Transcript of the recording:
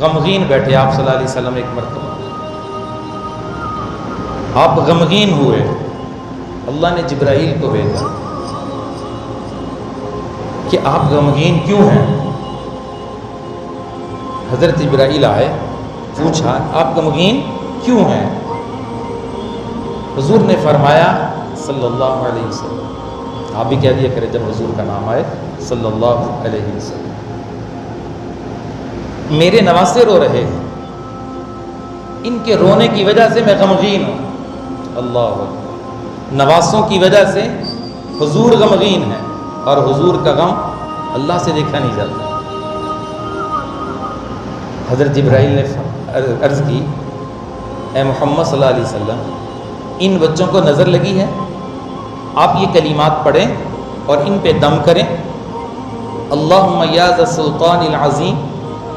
गमगीन बैठे आप सल्लल्लाहु अलैहि वसल्लम एक मरतबा, आप गमगीन हुए। अल्लाह ने जिब्राईल को भेजा कि आप गमगीन क्यों हैं। हज़रत जिब्राईल आए, पूछा आप गमगीन क्यों हैं। हुजूर ने फरमाया सल्लल्लाहु अलैहि वसल्लम, आप भी कह दिया करें जब हुजूर का नाम आए सल्लल्लाहु अलैहि वसल्लम, मेरे नवासे रो रहे हैं, इनके रोने की वजह से मैं गमगीन हूँ। अल्लाह अकबर, नवासों की वजह से हुजूर गमगीन है, और हुजूर का गम अल्लाह से देखा नहीं जाता। हज़रत जिब्राईल ने अर्ज़ की, ए मोहम्मद सल्लल्लाहु अलैहि वसल्लम, इन बच्चों को नज़र लगी है, आप ये कलिमात पढ़ें और इन पे दम करें। अल्लाहुम्मा या ज़ा सुल्तानिल अज़ीम